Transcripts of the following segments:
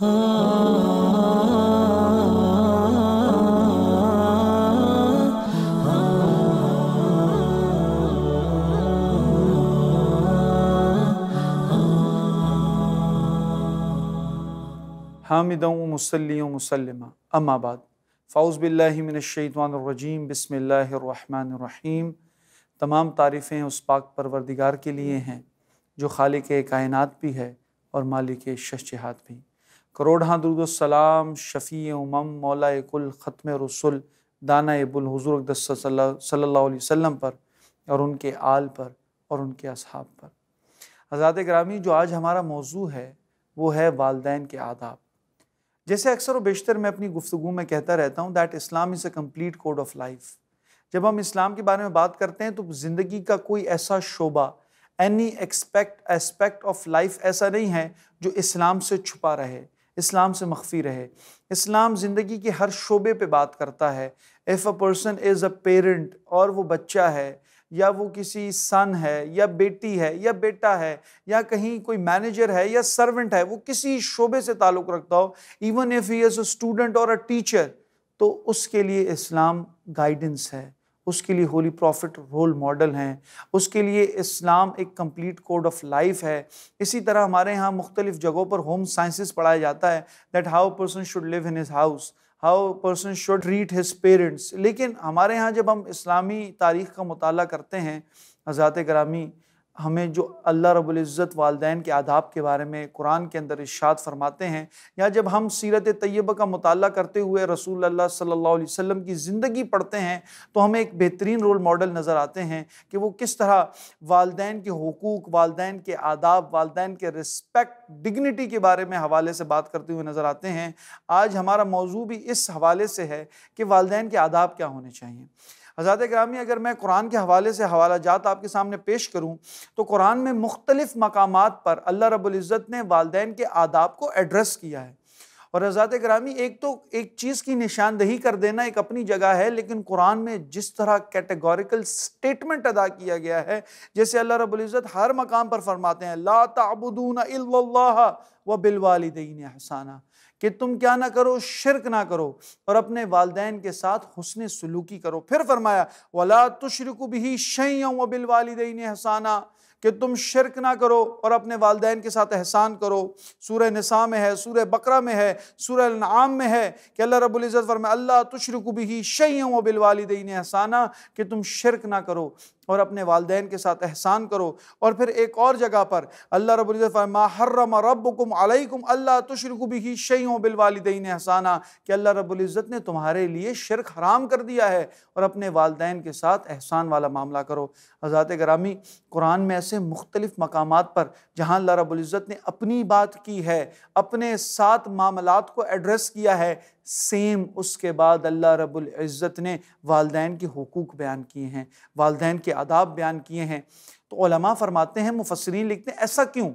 हामिदन व मुसल्लिन व मुसल्लिमा अम्मा बाद फ़ाउज़ बिल्लाहि मिनश्शैतानिर्रजीम बिस्मिल्लाहिर्रहमानिर्रहीम। तमाम तारीफ़ें उस पाक परवरदिगार के लिए हैं जो खालिक़ कायनात भी है और मालिक शहजहात भी। करोड़हां दुरूद सलाम शफ़ी उमम मौला कुल ख़त्म रसुल दाना बुल हुज़ूर अक़दस सल्लल्लाहु अलैहि वसल्लम पर और उनके आल पर और उनके असहाब पर। हज़रात गिरामी, जो आज हमारा मौजू है वो है वालिदैन के आदाब। जैसे अक्सर व बेशतर मैं अपनी गुफ्तगू में कहता रहता हूँ that Islam is a complete code of life. जब हम इस्लाम के बारे में बात करते हैं तो ज़िंदगी का कोई ऐसा शोबा, एनी एस्पेक्ट ऑफ लाइफ ऐसा नहीं है जो इस्लाम से छुपा रहे, इस्लाम से मख्फी रहे। इस्लाम ज़िंदगी के हर शोबे पे बात करता है। If a person is a parent, और वो बच्चा है या वो किसी सन है या बेटी है या बेटा है या कहीं कोई मैनेजर है या सर्वेंट है, वो किसी शोबे से ताल्लुक़ रखता हो, even if he is a student और अ टीचर, तो उसके लिए इस्लाम गाइडेंस है, उसके लिए होली प्रॉफिट रोल मॉडल हैं, उसके लिए इस्लाम एक कंप्लीट कोड ऑफ लाइफ है। इसी तरह हमारे यहाँ मुख्तलिफ़ जगहों पर होम साइंसेस पढ़ाया जाता है that how person should live in his house, how person should treat his parents. लेकिन हमारे यहाँ जब हम इस्लामी तारीख़ का मुताला करते हैं हज़रात गिरामी, हमें जो अल्लाह रब्बुल इज़्ज़त वालिदैन के आदाब के बारे में कुरान के अंदर इरशाद फरमाते हैं, या जब हम सीरत तैयबा का मुताला करते हुए रसूल अल्लाह सल्लल्लाहु अलैहि वसल्लम की ज़िंदगी पढ़ते हैं, तो हमें एक बेहतरीन रोल मॉडल नज़र आते हैं कि वो किस तरह वालिदैन के हुकूक, वालिदैन के आदाब, वालिदैन के रिस्पेक्ट, डिग्निटी के बारे में हवाले से बात करते हुए नज़र आते हैं। आज हमारा मौजू भी इस हवाले से है कि वालिदैन के आदाब क्या होने चाहिए। हज़रात गिरामी, अगर मैं कुरान के हवाले से हवाला जात आपके सामने पेश करूँ तो कुरान में मुख्तलिफ़ मकामात पर अल्लाह रब्बुल इज़्ज़त ने वालिदैन के आदाब को एड्रेस किया है। और हज़रात गिरामी, एक चीज़ की निशानदही कर देना एक अपनी जगह है, लेकिन कुरान में जिस तरह कैटेगोरिकल स्टेटमेंट अदा किया गया है, जैसे अल्लाह रब्बुल इज़्ज़त हर मकाम पर फरमाते हैं ला ताबुदूना इल्लल्लाह व बिल वालिदैन ihsana, कि तुम क्या ना करो, शिरक ना करो और अपने वालिदैन के साथ हुस्न सलूकी करो। फिर फरमाया वला तुशरिकु बिही शैअन व बिल वालिदैन ihsana, कि तुम शिरक ना करो और अपने वालिदैन के साथ एहसान करो। सूरह निसा में है, सूरह बकरा में है, सूरह अनआम में है कि अल्लाह रब्बुल इज़्ज़त फरमाया अल्लाह तुशरिकु बिही शैअन व बिल वालिदैन ihsana, कि तुम शिरक ना करो और अपने वालिदैन के साथ एहसान करो। और फिर एक और जगह पर अल्लाह रब्बुल इज़्ज़त फरमाया मा हर्रम रब्बुकुम अलैकुम अल्ला तुशरिकु बिही शैअन व बिल वालिदैन ihsana, कि अल्लाह रब्बुल इज़्ज़त ने तुम्हारे लिए शिरक हराम कर दिया है और अपने वालिदैन के साथ एहसान वाला मामला करो। हज़रात गिरामी, कुरान में ऐसे मुख्तलिफ़ मकामात पर जहाँ अल्लाह रब्बुल इज़्ज़त ने अपनी बात की है, अपने साथ मामलात को एड्रेस किया है, सेम उसके बाद अल्लाह रब्बुल इज़्ज़त ने वालिदैन के हुकूक बयान किए हैं, वालिदैन के आदाब बयान किए हैं। तो उलमा फरमाते हैं, मुफस्सिरीन लिखते हैं, ऐसा क्यों?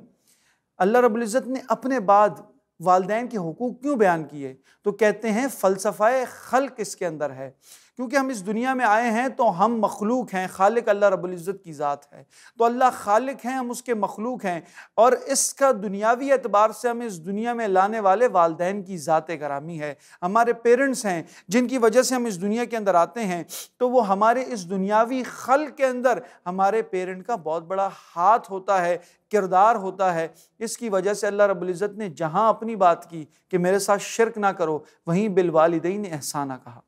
अल्लाह रब्बुल इज़्ज़त ने अपने बाद वालिदैन के हुकूक क्यों बयान किए? तो कहते हैं फ़लसफ़ा ख़ल्क़ इसके अंदर है, क्योंकि हम इस दुनिया में आए हैं तो हम मखलूक हैं, खालिक अल्लाह रब्बुल इज़्ज़त की ज़ात है, तो अल्लाह खालिक हैं, हम उसके मखलूक हैं, और इसका दुनियावी एतबार से हमें इस दुनिया में लाने वाले वालिदैन की ज़ात गिरामी है, हमारे पेरेंट्स हैं जिनकी वजह से हम इस दुनिया के अंदर आते हैं। तो वो हमारे इस दुनियावी खल्क़ के अंदर हमारे पेरेंट का बहुत बड़ा हाथ होता है, किरदार होता है। इसकी वजह से अल्लाह रब्बुल इज़्ज़त ने जहाँ अपनी बात की कि मेरे साथ शिरक ना करो, वहीं बिल वालिदैन ihsana कहा।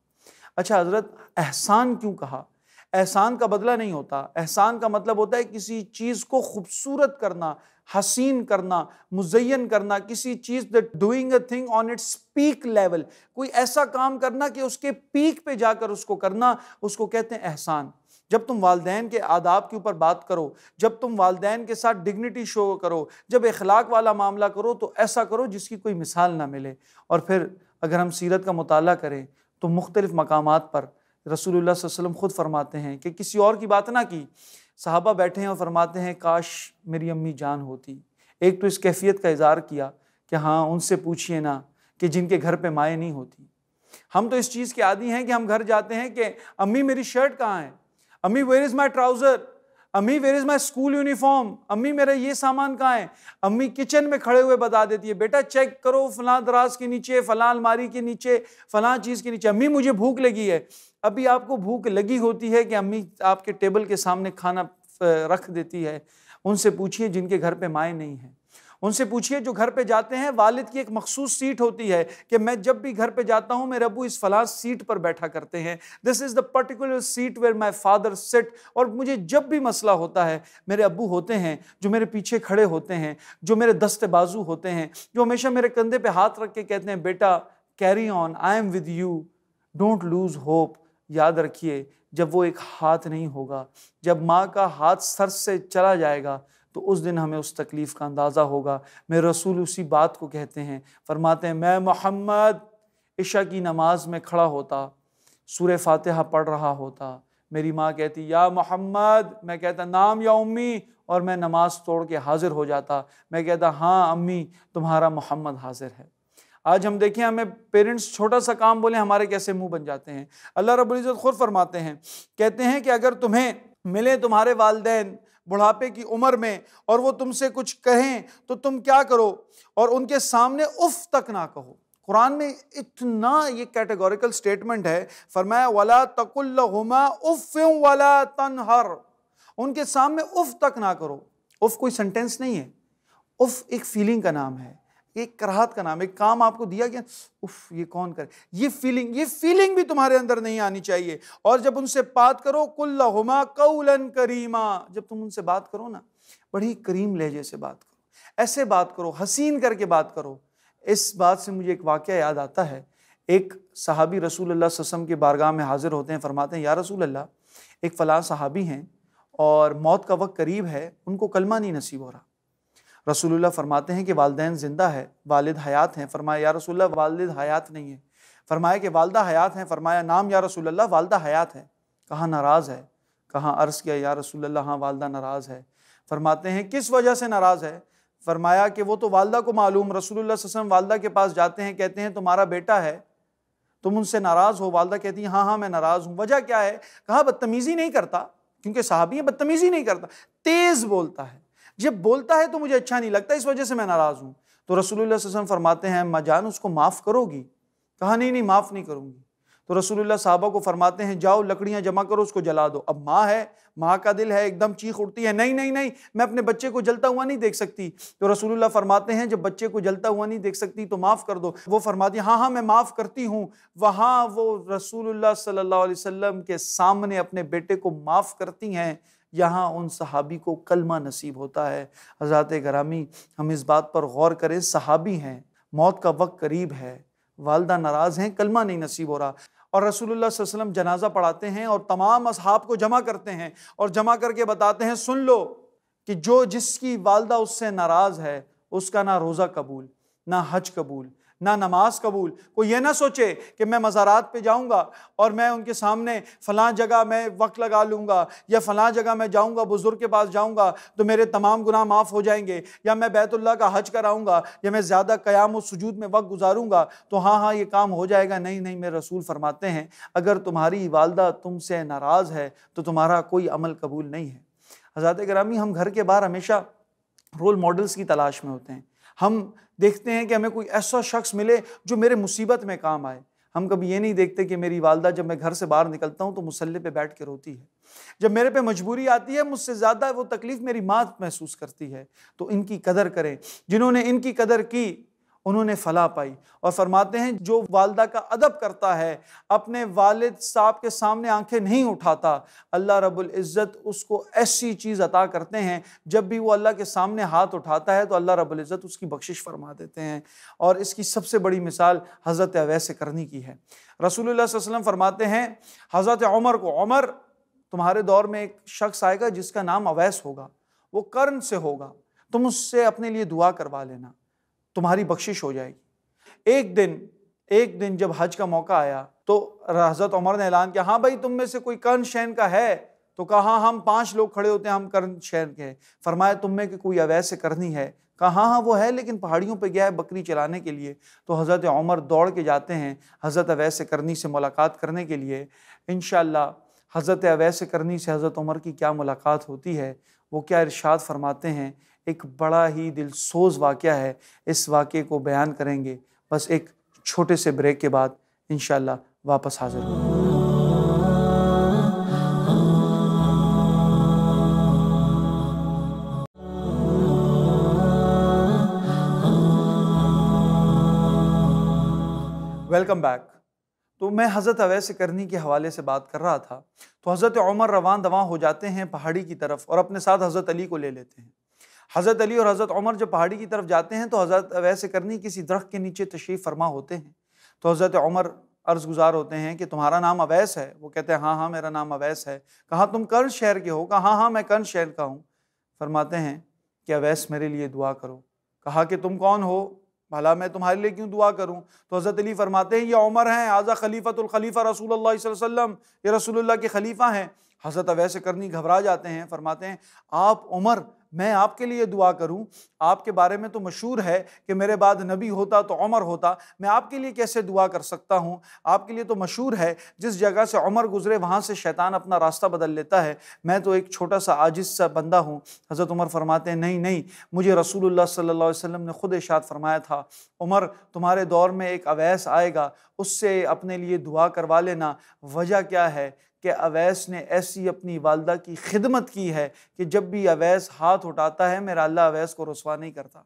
अच्छा हज़रत, एहसान क्यों कहा? एहसान का बदला नहीं होता, एहसान का मतलब होता है किसी चीज़ को खूबसूरत करना, हसीन करना, मुज़य्यन करना, किसी चीज़ that doing a thing on its peak level, कोई ऐसा काम करना कि उसके पीक पे जाकर उसको करना, उसको कहते हैं एहसान। जब तुम वालिदैन के आदाब के ऊपर बात करो, जब तुम वालिदैन के साथ डिग्निटी शो करो, जब इखलाक वाला मामला करो, तो ऐसा करो जिसकी कोई मिसाल ना मिले। और फिर अगर हम सीरत का मुताला करें तो मुख्तलिफ़ मकामात पर रसूलुल्लाह सल्लल्लाहु अलैहि वसल्लम ख़ुद फरमाते हैं कि किसी और की बात ना की, सहाबा बैठे हैं और फरमाते हैं काश मेरी अम्मी जान होती। एक तो इस कैफियत का इज़हार किया कि हाँ, उनसे पूछिए ना कि जिनके घर पे माएँ नहीं होती। हम तो इस चीज़ के आदी हैं कि हम घर जाते हैं कि अम्मी मेरी शर्ट कहाँ है, अम्मी वेयर इज़ माई ट्राउज़र, अम्मी where is my school uniform, अम्मी मेरा ये सामान कहाँ है। अम्मी किचन में खड़े हुए बता देती है, बेटा चेक करो फलां दराज के नीचे, फलां अलमारी के नीचे, फलां चीज के नीचे। अम्मी मुझे भूख लगी है। अभी आपको भूख लगी होती है कि अम्मी आपके टेबल के सामने खाना रख देती है। उनसे पूछिए जिनके घर पे माएँ नहीं है, उनसे पूछिए जो घर पे जाते हैं वालिद की एक मखसूस सीट होती है कि मैं जब भी घर पे जाता हूं मेरे अबू इस फलां सीट पर बैठा करते हैं, this is the particular seat where my father sit. और मुझे जब भी मसला होता है मेरे अबू होते हैं जो मेरे पीछे खड़े होते हैं, जो मेरे दस्ते बाजू होते हैं, जो हमेशा मेरे कंधे पे हाथ रख के कहते हैं बेटा carry on, I am with you, don't lose hope. याद रखिए जब वो एक हाथ नहीं होगा, जब माँ का हाथ सर से चला जाएगा तो उस दिन हमें उस तकलीफ़ का अंदाज़ा होगा। मेरे रसूल उसी बात को कहते हैं, फरमाते हैं मैं मोहम्मद इशा की नमाज में खड़ा होता, सूरह फातिहा पढ़ रहा होता, मेरी माँ कहती या मोहम्मद, मैं कहता नाम या उम्मी, और मैं नमाज तोड़ के हाजिर हो जाता। मैं कहता हाँ अम्मी तुम्हारा मोहम्मद हाजिर है। आज हम देखें हमें पेरेंट्स छोटा सा काम बोले हमारे कैसे मुंह बन जाते हैं। अल्लाह रब्बुल इज़्ज़त खुद फरमाते हैं, कहते हैं कि अगर तुम्हें मिले तुम्हारे वालिदैन बुढ़ापे की उम्र में और वो तुमसे कुछ कहें तो तुम क्या करो, और उनके सामने उफ तक ना कहो। कुरान में इतना ये कैटेगोरिकल स्टेटमेंट है, फरमाया वला तकुल लहुमा उफ़्फ़िन वला तनहर, उनके सामने उफ तक ना करो। उफ कोई सेंटेंस नहीं है, उफ एक फीलिंग का नाम है, एक कराहत का नाम। एक काम आपको दिया गया, उफ ये कौन करे, ये फीलिंग भी तुम्हारे अंदर नहीं आनी चाहिए। और जब उनसे बात करो कुल्लहुमा कौलन करीमा, जब तुम उनसे बात करो ना बड़ी करीम लहजे से बात करो, ऐसे बात करो, हसीन करके बात करो। इस बात से मुझे एक वाकया याद आता है। एक सहाबी रसूलुल्लाह सल्लल्लाहु अलैहि वसल्लम के बारगाह में हाजिर होते हैं, फरमाते हैं या रसूलल्लाह एक फलां सहाबी हैं और मौत का वक्त करीब है, उनको कलमा नहीं नसीब हो रहा। रसूलुल्लाह फरमाते हैं कि वालिदैन जिंदा है, वालिद हयात हैं। फरमाया या रसूलल्लाह वालिद हयात नहीं है। फरमाया कि वालदा हयात हैं। फरमाया नाम या रसूलल्लाह, वालदा हयात है। कहा नाराज़ है। कहा अर्ज़ किया या रसूलल्लाह हाँ वालदा नाराज़ है। फरमाते हैं किस वजह से नाराज़ है। फरमाया कि वो तो वालदा को मालूम। रसूलुल्लाह सल्लल्लाहु अलैहि वसल्लम वालदा के पास जाते हैं, कहते हैं तुम्हारा बेटा है, तुम उनसे नाराज़ हो। वालदा कहती है हाँ हाँ मैं नाराज़ हूँ। वजह क्या है। कहा बदतमीज़ी नहीं करता, क्योंकि सहाबी है, बदतमीज़ी नहीं करता, तेज़ बोलता है, जब बोलता है तो मुझे अच्छा नहीं लगता, इस वजह से मैं नाराज़ हूँ। तो रसूलुल्लाह सल्लल्लाहु अलैहि वसल्लम फरमाते हैं अम्मा जान उसको माफ़ करोगी। कहा नहीं नहीं माफ़ नहीं करूँगी। तो रसूलुल्लाह साहबा को फरमाते हैं जाओ लकड़ियाँ जमा करो, उसको जला दो। अब माँ है, माँ का दिल है, एकदम चीख उठती है नहीं नहीं नहीं मैं अपने बच्चे को जलता हुआ नहीं देख सकती। तो रसूलुल्लाह फरमाते हैं जब बच्चे को जलता हुआ नहीं देख सकती तो माफ़ कर दो। वो फरमाती हाँ हाँ मैं माफ़ करती हूँ। वहाँ वो रसूलुल्लाह सल्लल्लाहु अलैहि वसल्लम के सामने अपने बेटे को माफ़ करती हैं, यहाँ उन सहाबी को कलमा नसीब होता है। हज़रात गिरामी हम इस बात पर गौर करें, सहाबी हैं, मौत का वक्त करीब है, वालदा नाराज़ हैं, कलमा नहीं नसीब हो रहा, और रसूलुल्लाह सल्लल्लाहु अलैहि वसल्लम जनाजा पढ़ाते हैं और तमाम असहाब को जमा करते हैं और जमा करके बताते हैं सुन लो कि जो जिसकी वालदा उससे नाराज़ है उसका ना रोज़ा कबूल, ना हज कबूल, ना नमाज कबूल। कोई ये ना सोचे कि मैं मज़ारात पे जाऊंगा और मैं उनके सामने फ़लाँ जगह मैं वक्त लगा लूँगा, या फ़लाँ जगह मैं जाऊंगा बुज़ुर्ग के पास जाऊंगा तो मेरे तमाम गुनाह माफ़ हो जाएंगे, या मैं बैतुल्लाह का हज कराऊंगा, या मैं ज़्यादा क़याम व सुजूद में वक्त गुजारूंगा तो हाँ हाँ ये काम हो जाएगा। नहीं नहीं, मेरे रसूल फरमाते हैं अगर तुम्हारी वालदा तुमसे नाराज़ है तो तुम्हारा कोई अमल कबूल नहीं है। हज़रात गिरामी हम घर के बाहर हमेशा रोल मॉडल्स की तलाश में होते हैं। हम देखते हैं कि हमें कोई ऐसा शख्स मिले जो मेरे मुसीबत में काम आए। हम कभी ये नहीं देखते कि मेरी वालदा जब मैं घर से बाहर निकलता हूँ तो मुसल्ले पे बैठ के रोती है। जब मेरे पे मजबूरी आती है मुझसे ज़्यादा वो तकलीफ़ मेरी माँ महसूस करती है। तो इनकी कदर करें, जिन्होंने इनकी कदर की उन्होंने फलाह पाई। और फरमाते हैं जो वालदा का अदब करता है, अपने वालिद साहब के सामने आंखें नहीं उठाता, अल्लाह रब्बुल इज़्ज़त उसको ऐसी चीज़ अता करते हैं, जब भी वो अल्लाह के सामने हाथ उठाता है तो अल्लाह रब्बुल इज़्ज़त उसकी बख्शिश फरमा देते हैं। और इसकी सबसे बड़ी मिसाल हज़रत अवैस करनी की है। रसूलुल्लाह सल्लल्लाहु अलैहि वसल्लम फरमाते हैं हज़रत उमर को, उमर तुम्हारे दौर में एक शख्स आएगा जिसका नाम अवैस होगा, वो कर्न से होगा, तुम उससे अपने लिए दुआ करवा लेना, तुम्हारी बख्शिश हो जाएगी। एक दिन जब हज का मौका आया तो हज़रत उमर ने ऐलान किया हाँ भाई तुम में से कोई कर्ण शैन का है। तो कहा हम 5 लोग खड़े होते हैं, हम कर्ण शैन के हैं। फरमाया तुम में कि कोई अवैस करनी है। कहा हाँ हाँ वो है, लेकिन पहाड़ियों पे गया है बकरी चलाने के लिए। तो हज़रत उमर दौड़ के जाते हैं हज़रत अवैस करनी से मुलाकात करने के लिए। इंशाअल्लाह हज़रत अवैस करनी से हज़रत उमर की क्या मुलाकात होती है, वो क्या इरशाद फरमाते हैं। एक बड़ा ही दिलसोज़ वाक़या है, इस वाक़े को बयान करेंगे बस एक छोटे से ब्रेक के बाद। इंशाअल्लाह वापस हाज़िर होंगे। Welcome back. तो मैं हज़रत अवैस करनी के हवाले से बात कर रहा था। तो हज़रत उमर रवान दवां हो जाते हैं पहाड़ी की तरफ और अपने साथ हज़रत अली को ले लेते हैं। हज़रत अली और हज़रत उमर जब पहाड़ी की तरफ जाते हैं तो हज़रत अवैस करनी किसी दरख्त के नीचे तशरीफ़ फरमा होते हैं। तो हज़रत उमर अर्ज़ गुज़ार होते हैं कि तुम्हारा नाम अवैस है? वो कहते हैं हाँ हाँ मेरा नाम अवैस है। कहा तुम कर्न शहर के हो? कहा हाँ हाँ मैं कर्न शहर का हूँ। फरमाते हैं कि अवैस मेरे लिए दुआ करो। कहा कि तुम कौन हो, भला मैं तुम्हारे लिए क्यों दुआ करूं? तो हज़रत अली फरमाते हैं ये उमर हैं, आज़ा खलीफतुल खलीफा रसूलुल्लाह सल्लल्लाहु अलैहि वसल्लम, ये रसूलुल्लाह के खलीफा हैं। हज़रत अवैस करनी घबरा जाते हैं, फरमाते हैं आप उमर, मैं आपके लिए दुआ करूं? आपके बारे में तो मशहूर है कि मेरे बाद नबी होता तो उमर होता, मैं आपके लिए कैसे दुआ कर सकता हूं? आपके लिए तो मशहूर है जिस जगह से उमर गुजरे वहां से शैतान अपना रास्ता बदल लेता है, मैं तो एक छोटा सा आजिज़ सा बंदा हूं। हज़रत उमर फरमाते हैं नहीं नहीं, मुझे रसूलुल्लाह सल्लल्लाहु अलैहि वसल्लम ने खुद इरशाद फरमाया था, उमर तुम्हारे दौर में एक अवैस आएगा, उससे अपने लिए दुआ करवा लेना। वजह क्या है कि अवैस ने ऐसी अपनी वालदा की खिदमत की है कि जब भी अवैस हाथ उठाता है मेरा अल्लाह अवैस को रुसवा नहीं करता।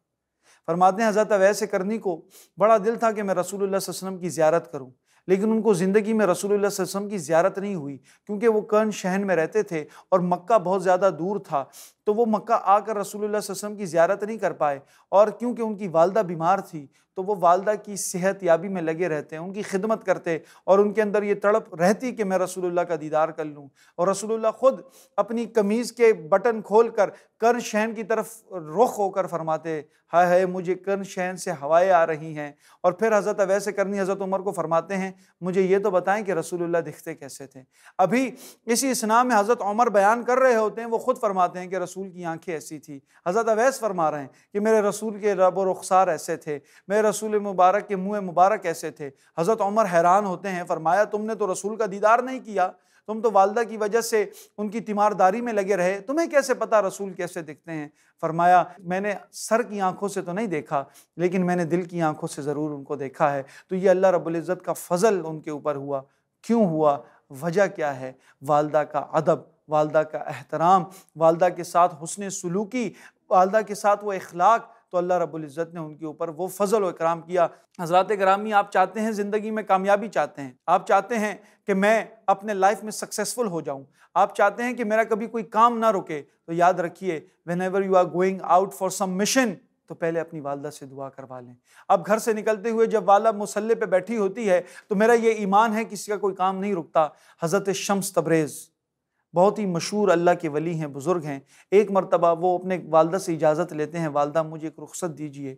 फरमाते हैं हज़रत अवैस करनी को बड़ा दिल था कि मैं रसूलुल्लाह सल्लल्लाहु अलैहि वसल्लम की ज़ियारत करूं, लेकिन उनको ज़िंदगी में रसूलुल्लाह सल्लल्लाहु अलैहि वसल्लम की ज़ियारत नहीं हुई, क्योंकि वो कर्न शहर में रहते थे और मक्का बहुत ज़्यादा दूर था। तो वो मक्का आकर रसूलुल्लाह सल्लल्लाहु अलैहि वसल्लम की ज़ियारत नहीं कर पाए, और क्योंकि उनकी वालदा बीमार थी तो वो वालदा की सेहत याबी में लगे रहते, उनकी खिदमत करते, और उनके अंदर ये तड़प रहती कि मैं रसूलुल्लाह का दीदार कर लूँ। और रसूलुल्लाह खुद अपनी कमीज़ के बटन खोल कर कर्न शहन की तरफ रुख होकर फरमाते, हाय हाय मुझे कर्न शहन से हवाएं आ रही हैं। और फिर हज़रत अवैस करनी हज़रत उमर को फरमाते हैं मुझे ये तो बताएं कि रसूलुल्लाह दिखते कैसे थे। अभी इसी इसना में हज़रत उमर बयान कर रहे होते हैं, वो खुद फरमाते हैं कि रसूल की आंखें ऐसी थी। हज़रत अवैस फरमा रहे हैं कि मेरे रसूल के रब और रुखसार ऐसे थे, मेरे रसूल मुबारक के मुँह मुबारक ऐसे थे। हज़रत उमर हैरान होते हैं, फरमाया तुमने तो रसूल का दीदार नहीं किया, तुम तो वालदा की वजह से उनकी तीमारदारी में लगे रहे, तुम्हें कैसे पता रसूल कैसे दिखते हैं? फरमाया मैंने सर की आंखों से तो नहीं देखा, लेकिन मैंने दिल की आंखों से ज़रूर उनको देखा है। तो ये अल्लाह रब्बुल इज़्ज़त का फ़ज़ल उनके ऊपर हुआ। क्यों हुआ? वजह क्या है? वालदा का अदब, वालदा का एहतराम, वालदा के साथ हुस्न सुलूकी, वालदा के साथ वो इखलाक। तो अल्लाह रब्बुल इज़्ज़त ने उनके ऊपर वो फ़ज़ल व इकराम किया। हज़रात गिरामी, आप चाहते हैं ज़िंदगी में कामयाबी चाहते हैं, आप चाहते हैं कि मैं अपने लाइफ में सक्सेसफुल हो जाऊं, आप चाहते हैं कि मेरा कभी कोई काम ना रुके, तो याद रखिए whenever you are going out for some mission, तो पहले अपनी वालदा से दुआ करवा लें। अब घर से निकलते हुए जब वाला मुसल्ले पे बैठी होती है तो मेरा ये ईमान है किसी का कोई काम नहीं रुकता। हज़रत शम्स तबरेज़ बहुत ही मशहूर अल्लाह के वली हैं, बुज़ुर्ग हैं। एक मरतबा वो अपने वालदा से इजाज़त लेते हैं, वालदा मुझे एक रुख्सत दीजिए,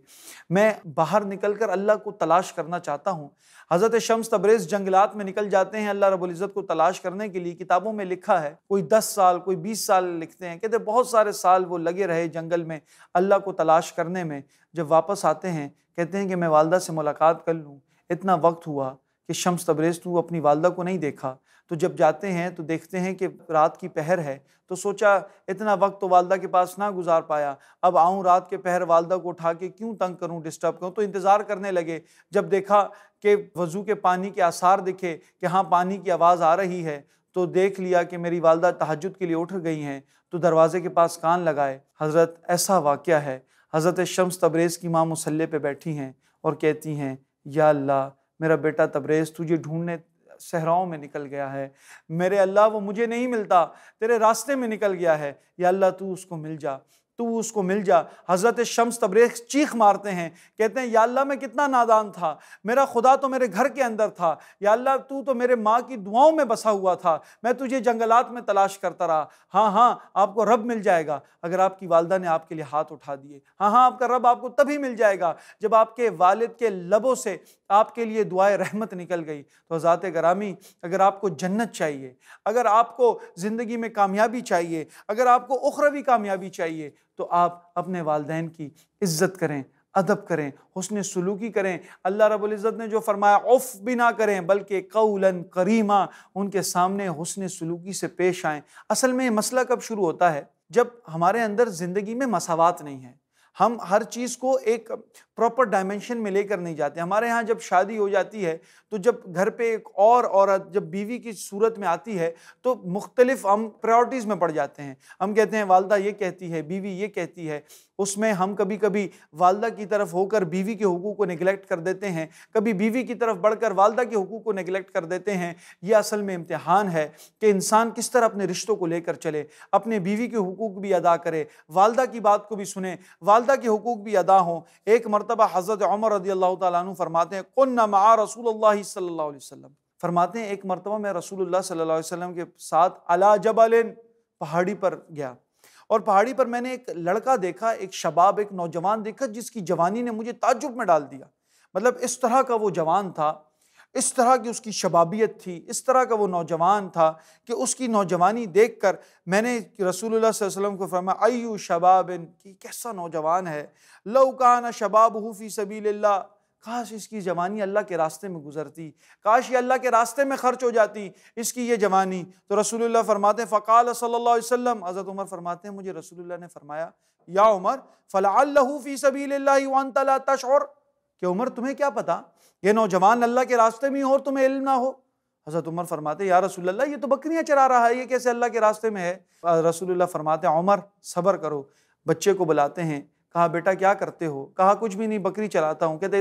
मैं बाहर निकल कर अल्लाह को तलाश करना चाहता हूँ। हज़रत शम्स तबरेज़ जंगलात में निकल जाते हैं अल्लाह रब्बुल इज़्ज़त को तलाश करने के लिए। किताबों में लिखा है कोई 10 साल, कोई 20 साल लिखते हैं, कहते बहुत सारे साल वो लगे रहे जंगल में अल्लाह को तलाश करने में। जब वापस आते हैं कहते हैं कि मैं वालदा से मुलाकात कर लूँ। इतना वक्त हुआ कि शम्स तबरेज़ तू अपनी वालदा को नहीं देखा। तो जब जाते हैं तो देखते हैं कि रात की पहर है, तो सोचा इतना वक्त तो वालदा के पास ना गुजार पाया, अब आऊँ रात के पहर वालदा को उठा के क्यों तंग करूँ, डिस्टर्ब करूँ। तो इंतज़ार करने लगे। जब देखा कि वज़ू के पानी के आसार दिखे कि हाँ पानी की आवाज़ आ रही है, तो देख लिया कि मेरी वालदा तहज्जुद के लिए उठ गई हैं। तो दरवाज़े के पास कान लगाए। हज़रत ऐसा वाक़या है, हज़रत शम्स तबरेज़ की माँ मुसल्ले पे बैठी हैं और कहती हैं या अल्लाह मेरा बेटा तबरेज़ तुझे ढूंढने सहराओं में निकल गया है, मेरे अल्लाह वो मुझे नहीं मिलता, तेरे रास्ते में निकल गया है, या अल्लाह तू उसको मिल जा, तू उसको मिल जा। हज़रत शम्स तबरेज़ चीख मारते हैं, कहते हैं या अल्लाह मैं कितना नादान था, मेरा खुदा तो मेरे घर के अंदर था, या अल्लाह तू तो मेरे माँ की दुआओं में बसा हुआ था, मैं तुझे जंगलात में तलाश करता रहा। हाँ हाँ आपको रब मिल जाएगा अगर आपकी वालदा ने आपके लिए हाथ उठा दिए। हाँ हाँ आपका रब आपको तभी मिल जाएगा जब आपके वालिद के लबों से आपके लिए दुआए रहमत निकल गई। तो हज़रात गिरामी, अगर आपको जन्नत चाहिए, अगर आपको ज़िंदगी में कामयाबी चाहिए, अगर आपको उखरवी कामयाबी चाहिए, तो आप अपने वालिदैन की इज़्ज़त करें, अदब करें, हुस्न सुलूकी करें। अल्लाह रब्बुल इज़्ज़त ने जो फरमाया उफ़ भी ना करें बल्कि क़ौलन करीमा, उनके सामने हुस्न सुलूकी से पेश आएँ। असल में मसला कब शुरू होता है? जब हमारे अंदर ज़िंदगी में मसावात नहीं है, हम हर चीज़ को एक प्रॉपर डायमेंशन में लेकर नहीं जाते। हमारे यहाँ जब शादी हो जाती है तो जब घर पे एक और औरत जब बीवी की सूरत में आती है तो मुख्तलिफ हम प्रायोरिटीज़ में पड़ जाते हैं। हम कहते हैं वालदा ये कहती है, बीवी ये कहती है, उसमें हम कभी कभी वालदा की तरफ होकर बीवी के हुकूक को नेगलेक्ट कर देते हैं, कभी बीवी की तरफ बढ़कर वालदा के हुकूक को नेगलेक्ट कर देते हैं। यह असल में इम्तिहान है कि इंसान किस तरह अपने रिश्तों को लेकर चले, अपने बीवी के हुकूक भी अदा करे, वालदा की बात को भी सुने, वालदा के हुकूक भी अदा हों। एक मरतबा हज़रत उमर रज़ियल्लाहु ताला अन्हु फरमाते हैं कुन्ना मआ रसूलुल्लाह सल्लल्लाहु अलैहि वसल्लम, फरमाते हैं एक मरतबा मैं रसूलुल्लाह सल्लल्लाहु अलैहि वसल्लम के साथ अला जबलिन, पहाड़ी पर गया और पहाड़ी पर मैंने एक लड़का देखा, एक शबाब, एक नौजवान देखा जिसकी जवानी ने मुझे ताज्जुब में डाल दिया। मतलब इस तरह का वो जवान था, इस तरह की उसकी शबाबियत थी, इस तरह का वो नौजवान था कि उसकी नौजवानी देखकर मैंने रसूलुल्लाह सल्लल्लाहु अलैहि वसल्लम को फरमाया अय्यु शबाबिन, कि कैसा नौजवान है, लौ कान शबाबहु फी सबीलिल्लाह, काश इसकी जवानी अल्लाह के रास्ते में गुजरती, काश ये अल्लाह के रास्ते में खर्च हो जाती इसकी ये जवानी। तो रसूलुल्लाह फरमाते हैं फ़क़ाल सल्लल्लाहु अलैहि वसल्लम, हज़रत उमर फरमाते हैं मुझे रसूलुल्लाह ने फरमाया या उमर फ़लअल्लहु फ़ी सबीलिल्लाहि व अंत ला तशउर, कि उमर तुम्हें क्या पता ये नौजवान अल्लाह के रास्ते में हो और तुम्हें इल्म ना हो। हज़रत उमर फरमाते या रसूलल्लाह ये तो बकरियां चरा रहा है, ये कैसे अल्लाह के रास्ते में है। रसूलुल्लाह फरमाते उमर सब्र करो। बच्चे को बुलाते हैं, कहा बेटा क्या करते हो, कहा कुछ भी नहीं बकरी चलाता हूँ। कहते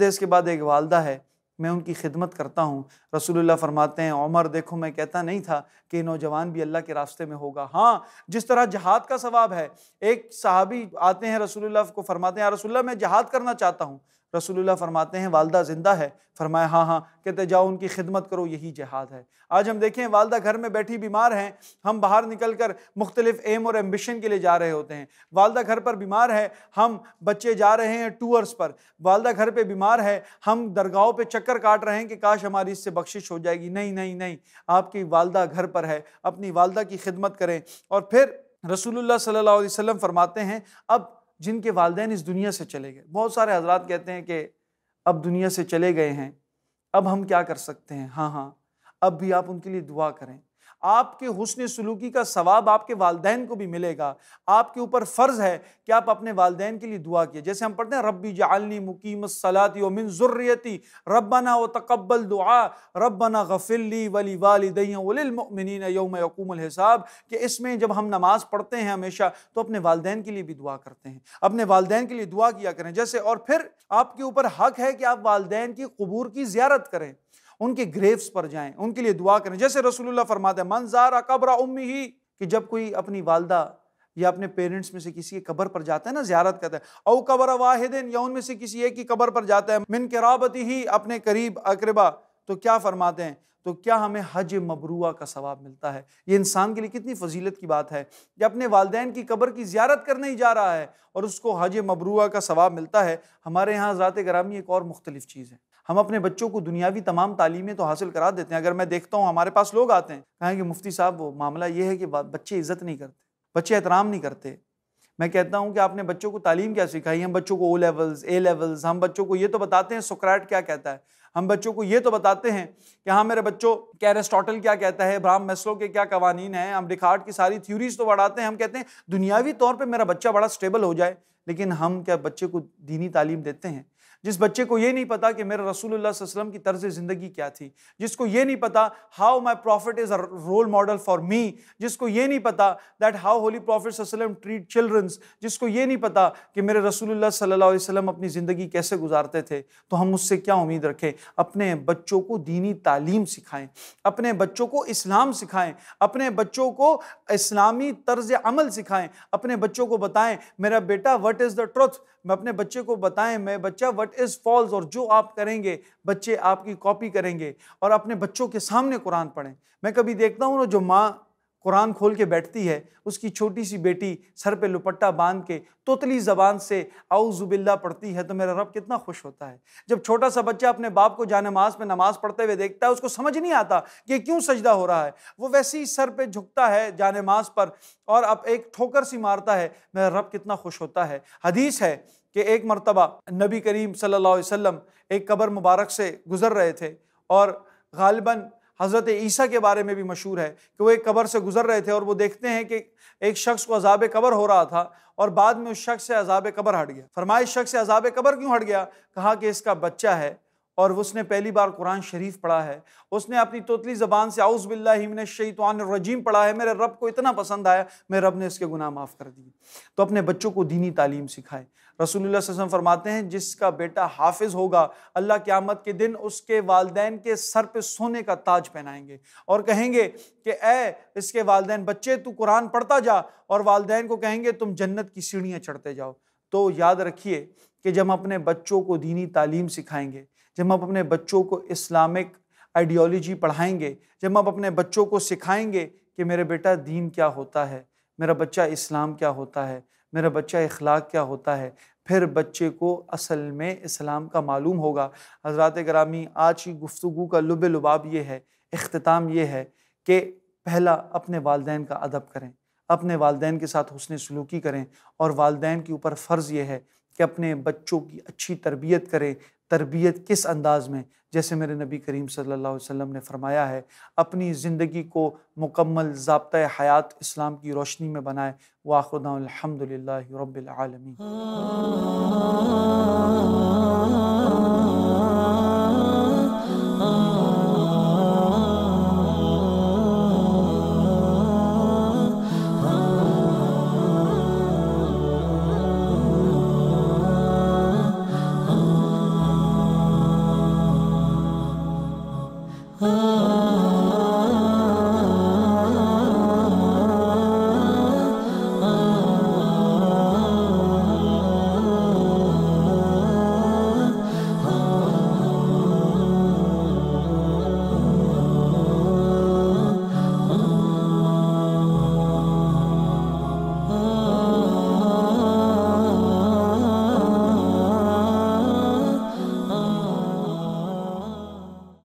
इसके बाद एक वालदा है, मैं उनकी खिदमत करता हूँ। रसूलुल्लाह फरमाते हैं उमर देखो मैं कहता नहीं था कि नौजवान भी अल्लाह के रास्ते में होगा। हाँ, जिस तरह जहाद का सवाब है, एक सहाबी आते हैं रसूलुल्लाह को फरमाते हैं या रसूलुल्लाह मैं जहाद करना चाहता हूँ। रसूलुल्लाह फरमाते हैं वालदा जिंदा है, फरमाया हाँ हाँ, कहते जाओ उनकी खिदमत करो, यही जिहाद है। आज हम देखें वालदा घर में बैठी बीमार हैं, हम बाहर निकल कर मुख्तलिफ एम और एम्बिशन के लिए जा रहे होते हैं। वालदा घर पर बीमार है, हम बच्चे जा रहे हैं टूर्स पर। वालदा घर पे बीमार है, हम दरगाहों पे चक्कर काट रहे हैं कि काश हमारी इससे बख्शिश हो जाएगी। नहीं नहीं नहीं, आपकी वालदा घर पर है, अपनी वालदा की खिदमत करें। और फिर रसूलुल्लाह सल्लल्लाहु अलैहि वसल्लम फरमाते हैं अब जिनके वालिदैन इस दुनिया से चले गए, बहुत सारे हजरात कहते हैं कि अब दुनिया से चले गए हैं, अब हम क्या कर सकते हैं। हाँ हाँ, अब भी आप उनके लिए दुआ करें, आपके हुस्न सुलूकी का सवाब आपके वालिदैन को भी मिलेगा। आपके ऊपर फ़र्ज़ है कि आप अपने वालिदैन के लिए दुआ कीजिए। जैसे हम पढ़ते हैं रब्बी जअलनी मुकीमस्सलाति व मिन ज़ुर्रियती रब्बना व तक़ब्बल दुआ रब्बना ग़फ़िर ली व लिवालिदैया व लिलमुमिनीना यौम यक़ूमुल हिसाब, कि इसमें जब हम नमाज़ पढ़ते हैं हमेशा तो अपने वालिदैन के लिए भी दुआ करते हैं, अपने वालिदैन के लिए दुआ किया करें। जैसे और फिर आपके ऊपर हक़ है कि आप वालिदैन की क़ुबूर की ज़ियारत करें, उनके ग्रेव्स पर जाएं, उनके लिए दुआ करें। जैसे रसूलुल्लाह फरमाते हैं मन ज़ारा क़ब्र उम्मिही, कि जब कोई अपनी वालदा या अपने पेरेंट्स में से किसी के कब्र पर जाता है ना, ज़ियारत करता है, औ क़ब्र वाहिदिन, या उनमें से किसी एक की कब्र पर जाता है, मिन क़राबतिही, अपने करीब अक़रबा, तो क्या फरमाते हैं, तो क्या हमें हज मबरूआ का सवाब मिलता है। ये इंसान के लिए कितनी फजीलत की बात है कि अपने वालिदैन की कब्र की ज़ियारत करने ही जा रहा है और उसको हज मबरूआ का सवाब मिलता है। हमारे यहाँ हज़रात गिरामी एक और मुख्तलिफ चीज़ है, हम अपने बच्चों को दुनियावी तमाम तालीमें तो हासिल करा देते हैं। अगर मैं देखता हूँ हमारे पास लोग आते हैं, कहेंगे मुफ्ती साहब वो मामला ये है कि बच्चे इज़्ज़त नहीं करते, बच्चे एहतराम नहीं करते। मैं कहता हूँ कि आपने बच्चों को तालीम क्या सिखाई। हम बच्चों को ओ लेवल्स, ए लेवल्स, हम बच्चों को ये तो बताते हैं सुकरात क्या कहता है, हम बच्चों को ये तो बताते हैं कि हाँ मेरे बच्चों क्या एरिस्टोटल क्या कहता है, अब्राहम मैस्लो के क्या कवानीन हैं, हम डिकार्ट की सारी थ्योरीज तो बढ़ाते हैं। हम कहते हैं दुनियावी तौर पे मेरा बच्चा बड़ा स्टेबल हो जाए, लेकिन हम क्या बच्चे को दीनी तालीम देते हैं? जिस बच्चे को ये नहीं पता कि मेरे रसूलुल्लाह सल्लल्लाहु अलैहि वसल्लम की तर्ज ज़िंदगी क्या थी, जिसको ये नहीं पता how my prophet is a role model for me, जिसको ये नहीं पता दैट हाउ होली प्रॉफिट सल्लल्लाहु अलैहि वसल्लम ट्रीट चिल्ड्रंस, जिसको ये नहीं पता कि मेरे रसूलुल्लाह सल्लल्लाहु अलैहि वसल्लम अपनी ज़िंदगी कैसे गुजारते थे, तो हम उससे क्या उम्मीद रखें। अपने बच्चों को दीनी तालीम सिखाएं, अपने बच्चों को इस्लाम सिखाएं, अपने बच्चों को इस्लामी तर्ज अमल सिखाएं, अपने बच्चों को बताएं मेरा बेटा व्हाट इज़ द ट्रुथ, मैं अपने बच्चे को बताएं मैं बच्चा व्हाट इज़ फॉल्स, और जो आप करेंगे बच्चे आपकी कॉपी करेंगे। और अपने बच्चों के सामने कुरान पढ़ें। मैं कभी देखता हूँ ना जो माँ कुरान खोल के बैठती है, उसकी छोटी सी बेटी सर पे दुपट्टा बांध के तोतली ज़बान से औज़ु बिल्लाह पढ़ती है तो मेरा रब कितना खुश होता है। जब छोटा सा बच्चा अपने बाप को जानमाज़ में नमाज़ पढ़ते हुए देखता है, उसको समझ नहीं आता कि क्यों सजदा हो रहा है, वो वैसे ही सर पे झुकता है जानमाज़ पर और अब एक ठोकर सी मारता है, मेरा रब कितना खुश होता है। हदीस है कि एक मरतबा नबी करीम सल्लल्लाहु अलैहि वसल्लम एक कब्र मुबारक से गुजर रहे थे और गालिबन हज़रत ईसा के बारे में भी मशहूर है कि वो एक कब्र से गुजर रहे थे और वो देखते हैं कि एक शख्स को अज़ाब कब्र हो रहा था और बाद में उस शख्स से अज़ाब कब्र हट गया। फरमाया इस शख्स से अज़ाब कब्र क्यों हट गया? कहा कि इसका बच्चा है और उसने पहली बार कुरान शरीफ पढ़ा है, उसने अपनी तोतली ज़बान से औज़ु बिल्लाहि मिनश शैतानिर रजीम पढ़ा है, मेरे रब को इतना पसंद आया, मेरे रब ने इसके गुनाह माफ़ कर दिए। तो अपने बच्चों को दीनी तालीम सिखाएं। रसूलुल्लाह सल्लल्लाहु अलैहि वसल्लम फरमाते हैं जिसका बेटा हाफिज होगा, अल्लाह क़यामत के दिन उसके वालिदैन के सर पे सोने का ताज पहनाएंगे और कहेंगे कि ए इसके वालिदैन, बच्चे तू कुरान पढ़ता जा, और वालिदैन को कहेंगे तुम जन्नत की सीढ़ियाँ चढ़ते जाओ। तो याद रखिए कि जब हम अपने बच्चों को दीनी तालीम सिखाएंगे, जब हम अपने बच्चों को इस्लामिक आइडियोलॉजी पढ़ाएंगे, जब हम अपने बच्चों को सिखाएंगे कि मेरे बेटा दीन क्या होता है, मेरा बच्चा इस्लाम क्या होता है, मेरा बच्चा इखलाक क्या होता है, फिर बच्चे को असल में इस्लाम का मालूम होगा। हज़रात गिरामी, आज की गुफ्तगू का लुब लुबाब ये है, इख्तिताम ये है कि पहला अपने वालिदैन का अदब करें, अपने वालिदैन के साथ हुस्न सलूकी करें और वालिदैन के ऊपर फ़र्ज़ ये है कि अपने बच्चों की अच्छी तरबियत करें। तरबियत किस अंदाज़ में? जैसे मेरे नबी करीम सल्लल्लाहु अलैहि वसल्लम ने फ़रमाया है, अपनी ज़िंदगी को मुकम्मल ज़ाब्ता हयात इस्लाम की रोशनी में बनाए। व आखिर दाअवाना अल्हम्दुलिल्लाहि रब्बिल आलमीन। Oh